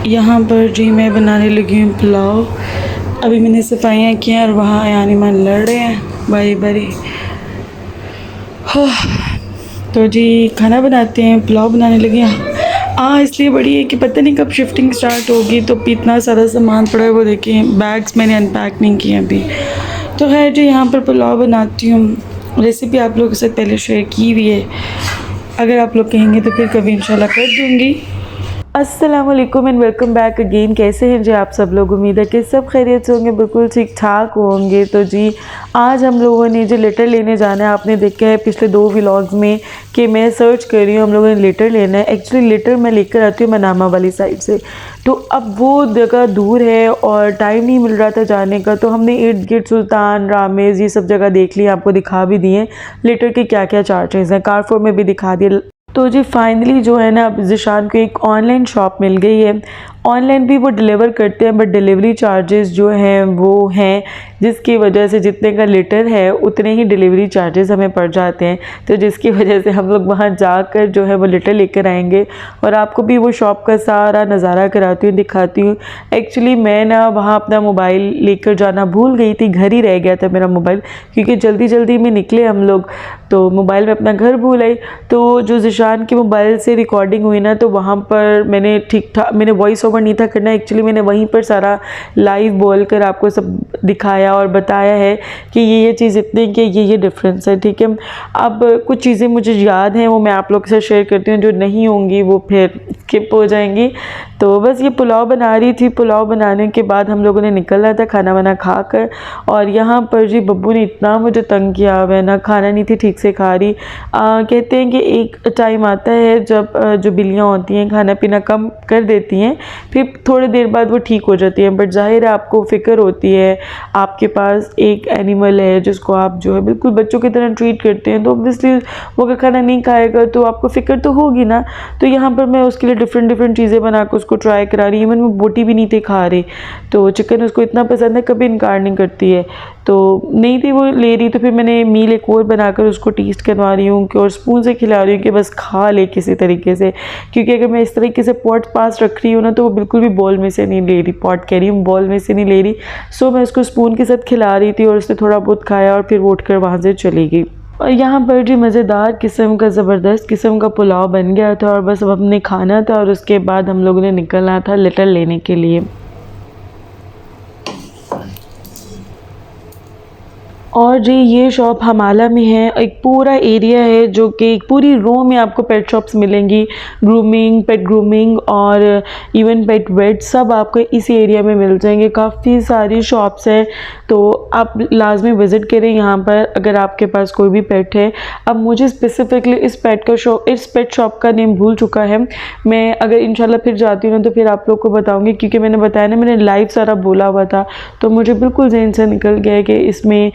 यहाँ पर जी मैं बनाने लगी हूँ पुलाव। अभी मैंने सफाइयाँ की हैं और वहाँ यानीमान लड़ रहे हैं बारी बारी। तो जी खाना बनाते हैं, पुलाव बनाने लगे हैं। इसलिए बड़ी है कि पता नहीं कब शिफ्टिंग स्टार्ट होगी, तो इतना सारा सामान पड़ा है वो देखें, बैग्स मैंने अनपैक नहीं किए अभी। तो खैर जी यहाँ पर पुलाव बनाती हूँ। रेसिपी आप लोगों के साथ पहले शेयर की हुई है, अगर आप लोग कहेंगे तो फिर कभी इंशाल्लाह कर दूँगी। अस्सलाम वालेकुम एंड वेलकम बैक अगेन। कैसे हैं जी आप सब लोग? उम्मीद है कि सब खैरियत से होंगे, बिल्कुल ठीक ठाक होंगे। तो जी आज हम लोगों ने जो लेटर लेने जाना है, आपने देखा है पिछले 2 व्लॉग्स में कि मैं सर्च कर रही हूँ, हम लोगों ने लेटर लेना है। एक्चुअली लेटर मैं लेकर आती हूँ मनामा वाली साइड से, तो अब वो जगह दूर है और टाइम नहीं मिल रहा था जाने का, तो हमने इर्द गिर्द सुल्तान रामेज़ ये सब जगह देख ली, आपको दिखा भी दिए लेटर के क्या क्या चार्जेस हैं, कारफोर में भी दिखा दिया। तो जी फाइनली जो है ना, अब ज़िशान को एक ऑनलाइन शॉप मिल गई है। ऑनलाइन भी वो डिलीवर करते हैं, बट डिलीवरी चार्जेस जो हैं वो हैं, जिसकी वजह से जितने का लेटर है उतने ही डिलीवरी चार्जेस हमें पड़ जाते हैं। तो जिसकी वजह से हम लोग वहाँ जाकर जो है वो लेटर लेकर आएंगे और आपको भी वो शॉप का सारा नज़ारा कराती हूँ, दिखाती हूँ। एक्चुअली मैं ना वहाँ अपना मोबाइल लेकर जाना भूल गई थी, घर ही रह गया था मेरा मोबाइल, क्योंकि जल्दी जल्दी में निकले हम लोग, तो मोबाइल में अपना घर भूल आई। तो जो ज़िशान के मोबाइल से रिकॉर्डिंग हुई ना, तो वहाँ पर मैंने ठीक ठाक, मैंने वॉइस ओवर नहीं था करना, एक्चुअली मैंने वहीं पर सारा लाइव बोलकर आपको सब दिखाया और बताया है कि ये चीज़ इतनी कि ये डिफरेंस है, ठीक है। अब कुछ चीज़ें मुझे याद हैं, वो मैं आप लोग से शेयर करती हूँ, जो नहीं होंगी वो फिर स्किप हो जाएंगी। तो बस ये पुलाव बना रही थी। पुलाव बनाने के बाद हम लोगों ने निकलना था खाना वाना खाकर, और यहाँ पर जी बब्बू ने इतना मुझे तंग किया हुआ है ना, खाना नहीं थी ठीक से खा रही। कहते हैं कि एक टाइम आता है जब जो बिल्लियाँ होती हैं खाना पीना कम कर देती हैं, फिर थोड़ी देर बाद वो ठीक हो जाती हैं। बट जाहिर है आपको फ़िक्र होती है, आपके पास एक एनिमल है जिसको आप जो है बिल्कुल बच्चों की तरह ट्रीट करते हैं, तो ऑब्वियसली वो अगर खाना नहीं खाएगा तो आपको फ़िक्र तो होगी ना। तो यहाँ पर मैं उसके लिए डिफरेंट चीज़ें बना कर उसको ट्राई करा रही। इवन वो बोटी भी नहीं थे खा रही, तो चिकन उसको इतना पसंद है, कभी इनकार नहीं करती है, तो नहीं थी वो ले रही। तो फिर मैंने मील एक और बनाकर उसको टेस्ट करवा रही हूँ और स्पून से खिला रही हूँ कि बस खा ले किसी तरीके से, क्योंकि अगर मैं इस तरीके से पॉट पास रख रही हूँ ना, तो वो बिल्कुल भी बॉल में से नहीं ले रही, पॉट कह रही हूँ बॉल में से नहीं ले रही। सो मैं उसको स्पून के साथ खिला रही थी और उसने थोड़ा बहुत खाया और फिर वो उठकर वहाँ से चली गई। और यहाँ पर जी मज़ेदार किस्म का ज़बरदस्त किस्म का पुलाव बन गया था, और बस अब हमने खाना था और उसके बाद हम लोगों ने निकलना था लेटर लेने के लिए। और जी ये शॉप हमाला में है, एक पूरा एरिया है जो कि एक पूरी रो में आपको पेट शॉप्स मिलेंगी, ग्रूमिंग, पेट ग्रूमिंग और इवन पेट वेट सब आपको इसी एरिया में मिल जाएंगे। काफ़ी सारी शॉप्स हैं, तो आप लाजमी विज़िट करें यहाँ पर अगर आपके पास कोई भी पेट है। अब मुझे स्पेसिफिकली इस पेट शॉप का नेम भूल चुका है, मैं अगर इंशाल्लाह फिर जाती हूँ ना तो फिर आप लोग को बताऊँगी, क्योंकि मैंने बताया ना मैंने लाइव सारा बोला हुआ था, तो मुझे बिल्कुल जहन से निकल गया है कि इसमें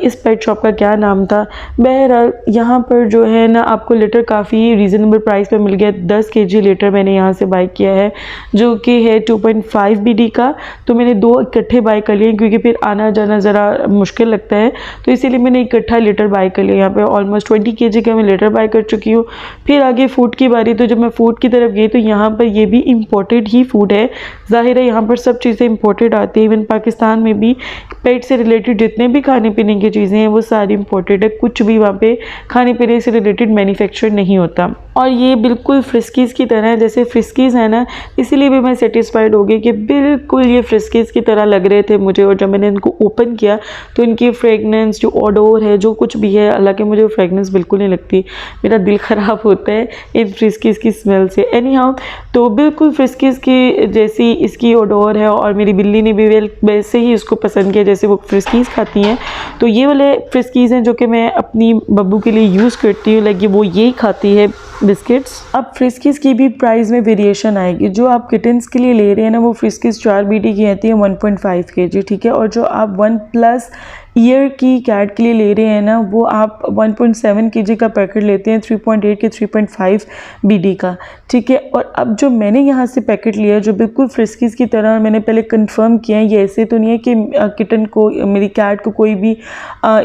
इस पेट शॉप का क्या नाम था। बहरहाल यहाँ पर जो है ना आपको लेटर काफ़ी रीज़नेबल प्राइस पे मिल गया। 10 kg लेटर मैंने यहाँ से बाय किया है, जो कि है 2.5 BD का, तो मैंने 2 इकट्ठे बाय कर लिए क्योंकि फिर आना जाना ज़रा मुश्किल लगता है, तो इसीलिए मैंने इकट्ठा लेटर बाय कर लिया। यहाँ पे ऑलमोस्ट 20 kg का मैं लेटर बाय कर चुकी हूँ। फिर आगे फूड की बारी, तो जब मैं फूड की तरफ गई तो यहाँ पर ये भी इम्पोर्टेड ही फूड है। ज़ाहिर है यहाँ पर सब चीज़ें इम्पोर्टेड आती है, इवन पाकिस्तान में भी पेट से रिलेटेड जितने भी खाने पीने की चीज़ें हैं वो सारी इम्पोर्टेड है, कुछ भी वहाँ पे खाने पीने से रिलेटेड मैन्युफैक्चर नहीं होता। और ये बिल्कुल फ्रिस्कीज़ की तरह है, जैसे फ्रिस्कीज़ है ना, इसीलिए भी मैं सेटिस्फाइड हो गई कि बिल्कुल ये फ्रिस्कीज़ की तरह लग रहे थे मुझे। और जब मैंने इनको ओपन किया तो इनकी फ्रेगनेंस, जो ओडोर है, जो कुछ भी है, हालांकि मुझे वो फ्रेगनेंस बिल्कुल नहीं लगती, मेरा दिल ख़राब होता है इन फ्रिस्कीज़ की स्मेल से। एनी हाउ, तो बिल्कुल फ्रिस्कीज़ की जैसी इसकी ओडोर है, और मेरी बिल्ली ने भी वैसे ही इसको पसंद किया जैसे वो फ्रिस्कीज़ खाती हैं। तो ये वाले फ्रिस्कीज़ हैं जो कि मैं अपनी बब्बू के लिए यूज़ करती हूँ, लाइक वो यही खाती है बिस्किट्स। अब फ्रिस्कीज़ की भी प्राइस में वेरिएशन आएगी। जो आप किटन्स के लिए ले रहे हैं ना, वो फ्रिस्कीज़ 4 BD की आती है 1.5 kg, ठीक है। और जो आप 1+ ईयर की कैट के लिए ले रहे हैं ना, वो आप 1.7 kg का पैकेट लेते हैं 3.8 के 3.5 BD का, ठीक है। और अब जो मैंने यहाँ से पैकेट लिया जो बिल्कुल फ्रिस्कीज़ की तरह, मैंने पहले कंफर्म किया है, ये ऐसे तो नहीं है कि किटन को, मेरी कैट को कोई भी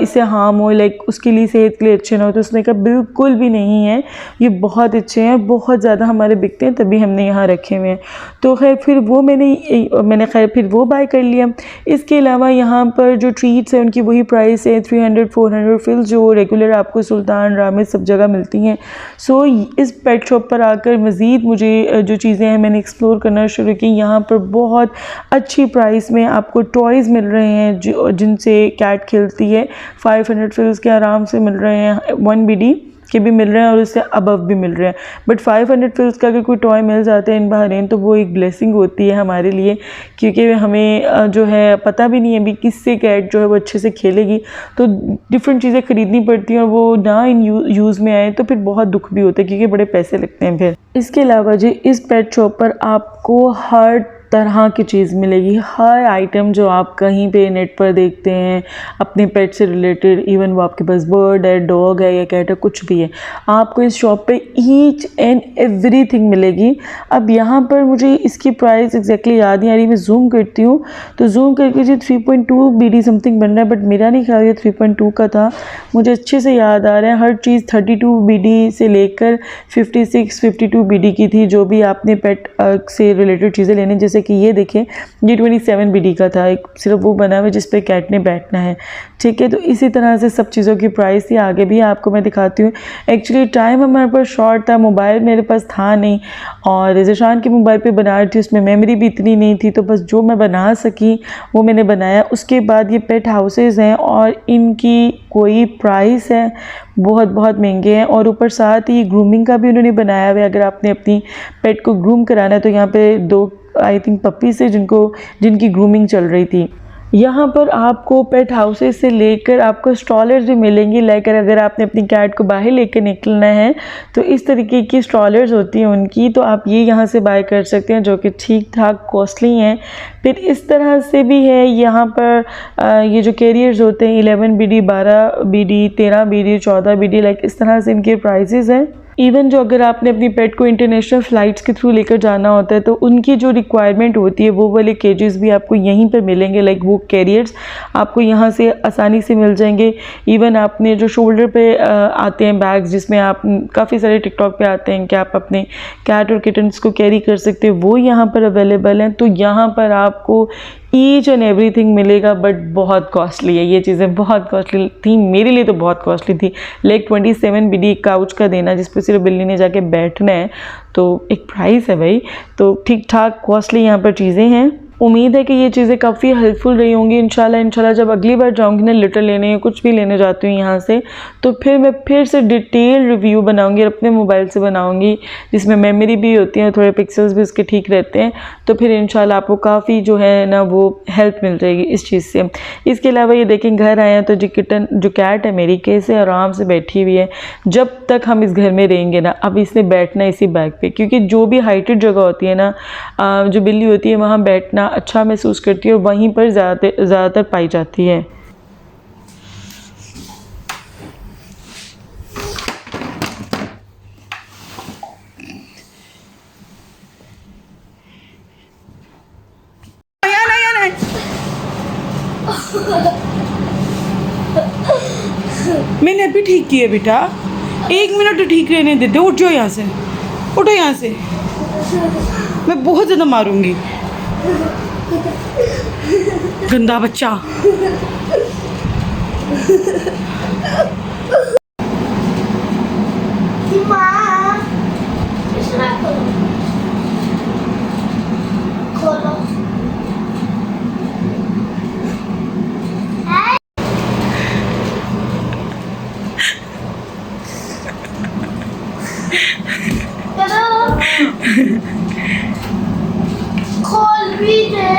इससे हार्म हो, लाइक उसके लिए सेहत के लिए अच्छे ना हो, तो उसने कहा बिल्कुल भी नहीं है, ये बहुत अच्छे हैं, बहुत ज़्यादा हमारे बिकते हैं, तभी हमने यहाँ रखे हुए हैं। तो खैर फिर वो मैंने खैर फिर वो बाय कर लिया। इसके अलावा यहाँ पर जो ट्रीट्स हैं उनकी वही प्राइस है 300-400 फिल्स, जो रेगुलर आपको सुल्तान, रामिस सब जगह मिलती हैं। सो इस पेट शॉप पर आकर मज़ीद मुझे जो चीज़ें हैं मैंने एक्सप्लोर करना शुरू की। यहाँ पर बहुत अच्छी प्राइस में आपको टॉयज़ मिल रहे हैं जो जिनसे कैट खेलती है, 500 फिल्स के आराम से मिल रहे हैं, 1 BD के भी मिल रहे हैं और उससे अबव भी मिल रहे हैं। बट 500 फिल्स का अगर कोई टॉय मिल जाता है इन बहरीन तो वो एक ब्लेसिंग होती है हमारे लिए, क्योंकि हमें जो है पता भी नहीं है अभी किससे कैट जो है वो अच्छे से खेलेगी, तो डिफरेंट चीज़ें ख़रीदनी पड़ती हैं और वो ना इन यूज़ में आए तो फिर बहुत दुख भी होता है क्योंकि बड़े पैसे लगते हैं फिर। इसके अलावा जी इस पेट शॉप पर आपको हर तरह की चीज़ मिलेगी, हर आइटम जो आप कहीं पे नेट पर देखते हैं अपने पेट से रिलेटेड, इवन वो आपके पास बर्ड है, डॉग है या कैट है, कुछ भी है, आपको इस शॉप पे ईच एंड एवरीथिंग मिलेगी। अब यहाँ पर मुझे इसकी प्राइस एग्जैक्टली याद नहीं आ रही, मैं जूम करती हूँ तो जूम करके जी 3.2 BD समथिंग बन रहा है, बट मेरा नहीं ख्याल ये 3.2 का था, मुझे अच्छे से याद आ रहा है। हर चीज़ 32 BD से लेकर 56-52 BD की थी, जो भी आपने पेट से रिलेटेड चीज़ें लेनी, जैसे कि ये देखें ये 27 BD का था, एक सिर्फ वो बना हुआ है जिस पे कैट ने बैठना है, ठीक है। तो इसी तरह से सब चीज़ों की प्राइस थी, आगे भी आपको मैं दिखाती हूँ। एक्चुअली टाइम हमारे पास शॉर्ट था, मोबाइल मेरे पास था नहीं और ज़िशान के मोबाइल पे बना रही थी, उसमें मेमोरी भी इतनी नहीं थी, तो बस जो मैं बना सकी वो मैंने बनाया। उसके बाद ये पेट हाउसेज़ हैं और इनकी कोई प्राइस है बहुत बहुत महंगे हैं, और ऊपर साथ ही ग्रूमिंग का भी उन्होंने बनाया हुआ है। अगर आपने अपनी पेट को ग्रूम कराना है तो यहाँ पे 2 आई थिंक पपी से जिनकी ग्रूमिंग चल रही थी। यहाँ पर आपको पेट हाउसेस से लेकर आपको स्ट्रॉलर्स भी मिलेंगी, लाइक अगर आपने अपनी कैट को बाहर लेकर निकलना है तो इस तरीके की स्ट्रॉलर्स होती हैं उनकी, तो आप ये यहाँ से बाय कर सकते हैं, जो कि ठीक ठाक कॉस्टली हैं। फिर इस तरह से भी है यहाँ पर ये जो कैरियर्स होते हैं 11 BD, 12 BD, 13 BD, 14 BD, like इस तरह से इनके प्राइसेस हैं। इवन जो अगर आपने अपनी पेट को इंटरनेशनल फ़्लाइट्स के थ्रू लेकर जाना होता है तो उनकी जो रिक्वायरमेंट होती है वो वाले केजेस भी आपको यहीं पर मिलेंगे, लाइक वो कैरियर्स आपको यहाँ से आसानी से मिल जाएंगे। इवन आपने जो शोल्डर पे आते हैं बैग्स, जिसमें आप काफ़ी सारे टिकटॉक पे आते हैं कि आप अपने कैट और किटन्स को कैरी कर सकते हैं, वो यहाँ पर अवेलेबल हैं। तो यहाँ पर आपको ईच एंड एवरीथिंग मिलेगा, बट बहुत कॉस्टली है, ये चीज़ें बहुत कॉस्टली थी, मेरे लिए तो बहुत कॉस्टली थी। लाइक 27 BD काउच का देना जिस पर सिर्फ बिल्ली ने जाके बैठना है, तो एक प्राइस है भाई, तो ठीक ठाक कॉस्टली यहाँ पर चीज़ें हैं। उम्मीद है कि ये चीज़ें काफ़ी हेल्पफुल रही होंगी। इंशाल्लाह जब अगली बार जाऊँगी ना लिटर लेने या कुछ भी लेने जाती हूँ यहाँ से, तो फिर मैं फिर से डिटेल रिव्यू बनाऊँगी और अपने मोबाइल से बनाऊँगी, जिसमें मेमोरी भी होती है और थोड़े पिक्सल्स भी उसके ठीक रहते हैं, तो फिर इंशाल्लाह आपको काफ़ी जो है ना वो हेल्प मिल जाएगी इस चीज़ से। इसके अलावा ये देखें घर आए हैं तो जो कैट है मेरी कैसे आराम से बैठी हुई है। जब तक हम इस घर में रहेंगे ना, अब इसने बैठना इसी बैग पे, क्योंकि जो भी हाइटेड जगह होती है ना, जो बिल्ली होती है वहाँ बैठना अच्छा महसूस करती है और वहीं पर ज़्यादातर पाई जाती है। मैंने अभी ठीक किया बेटा, 1 मिनट तो ठीक रहने देते। उठ जाओ यहाँ से, उठो यहाँ से, मैं बहुत ज़्यादा मारूंगी, गंदा बच्चा। खोलो। खोल भी दे।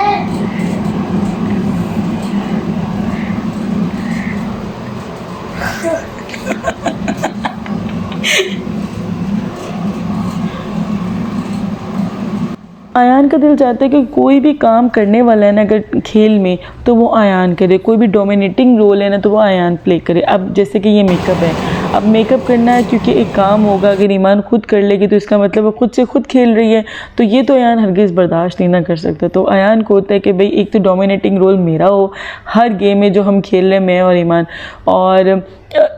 आयान का दिल चाहता है कि कोई भी काम करने वाला है ना अगर खेल में तो वो आयान करे, कोई भी डोमिनेटिंग रोल है ना तो वो आयान प्ले करे। अब जैसे कि ये मेकअप है, अब मेकअप करना है क्योंकि एक काम होगा, अगर ईमान खुद कर लेगी तो इसका मतलब वो खुद से खुद खेल रही है, तो ये तो आयान हरगिज़ बर्दाश्त नहीं ना कर सकता। तो आयान को होता है कि भाई एक तो डोमिनेटिंग रोल मेरा हो हर गेम में जो हम खेल रहे हैं, मैं और ईमान, और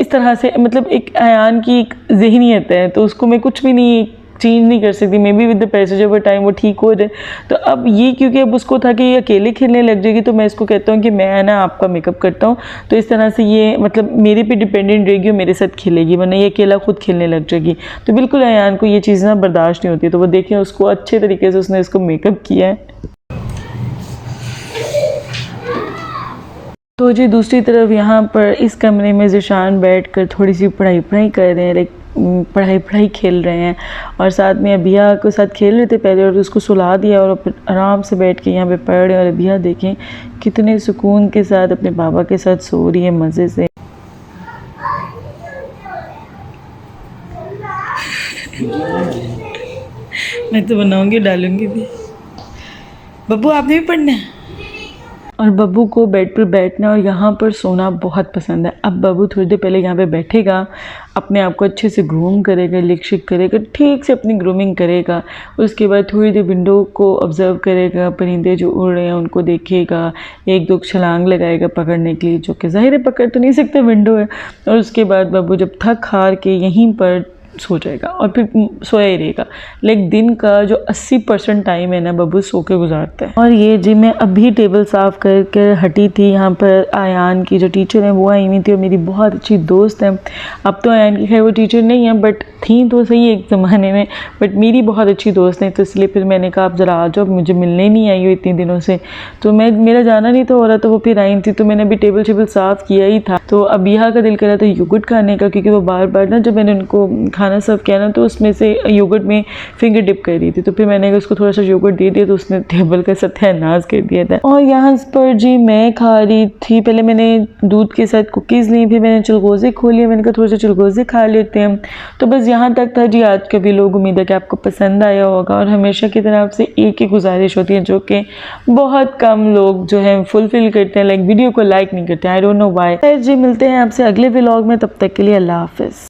इस तरह से मतलब एक आयान की एक ज़हनियत है तो उसको मैं कुछ भी नहीं चेंज नहीं कर सकती। May be with the passage of time वो ठीक हो जाए। तो अब ये क्योंकि अब उसको था कि ये अकेले खेलने लग जाएगी तो मैं इसको कहता हूँ कि मैं ना आपका मेकअप करता हूँ, तो इस तरह से ये मतलब मेरे पे डिपेंडेंट रहेगी और मेरे साथ खेलेगी, वरना ये अकेला खुद खेलने लग जाएगी। तो बिल्कुल अयान को ये चीज़ ना बर्दाश्त नहीं होती। तो वो देखें उसको अच्छे तरीके से उसने इसको मेकअप किया है। तो जी दूसरी तरफ यहाँ पर इस कमरे में ज़िशान बैठकर थोड़ी सी पढ़ाई कर रहे हैं, लाइक पढ़ाई खेल रहे हैं, और साथ में अबिया के साथ खेल रहे थे पहले और उसको सुला दिया और फिर आराम से बैठ के यहाँ पे पढ़ रहे हैं। और अबिया देखें कितने सुकून के साथ अपने बाबा के साथ सो रही है मज़े से। मैं तो बनाऊंगी डालूंगी भी। बब्बू आपने भी पढ़ना है। और बब्बू को बेड पर बैठना और यहाँ पर सोना बहुत पसंद है। अब बब्बू थोड़ी देर पहले यहाँ पे बैठेगा, अपने आप को अच्छे से ग्रूम करेगा, लिपस्टिक करेगा, ठीक से अपनी ग्रूमिंग करेगा। उसके बाद थोड़ी देर विंडो को ऑब्ज़र्व करेगा, परिंदे जो उड़ रहे हैं उनको देखेगा, एक दो छलांग लगाएगा पकड़ने के लिए, जो कि ज़ाहिर है पकड़ तो नहीं सकते, विंडो है। और उसके बाद बब्बू जब थक हार के यहीं पर सो जाएगा और फिर सोया ही रहेगा। लेकिन दिन का जो 80% टाइम है ना बब्बू सो के गुजारता है। और ये जी मैं अभी टेबल साफ़ करके हटी थी, यहाँ पर आयान की जो टीचर हैं वो आई हुई थी और मेरी बहुत अच्छी दोस्त है। अब तो आयान की खैर वो टीचर नहीं है, बट थी तो सही एक ज़माने में, बट मेरी बहुत अच्छी दोस्त हैं। तो इसलिए फिर मैंने कहा आप ज़रा आ जाओ, मुझे मिलने नहीं आई हो इतने दिनों से। तो मेरा जाना नहीं था हो रहा, तो वो फिर आई थी, तो मैंने अभी टेबल साफ़ किया ही था। तो अब यहाँ का दिल कर रहा था योगर्ट खाने का, क्योंकि वो बार बार ना जब मैंने उनको खाना सर्व किया ना तो उसमें से योगर्ट में फिंगर डिप कर रही थी, तो फिर मैंने उसको थोड़ा सा योगर्ट दे दिया तो उसने टेबल का सत्यानाश कर दिया था। और यहाँ पर जी मैं खा रही थी, पहले मैंने दूध के साथ कुकीज़ ली, फिर मैंने चिलगोज़े खोले, मैंने कहा थोड़े से चिलगोज़े खा लेते हैं। तो बस यहाँ तक था जी आज का भी। लोग उम्मीद है कि आपको पसंद आया होगा, और हमेशा की तरफ से एक ही गुजारिश होती है जो कि बहुत कम लोग जो है फुलफिल करते हैं, लाइक वीडियो को लाइक नहीं करते। I don't know why. जी मिलते हैं आपसे अगले व्लॉग में, तब तक के लिए अल्लाह हाफिज़।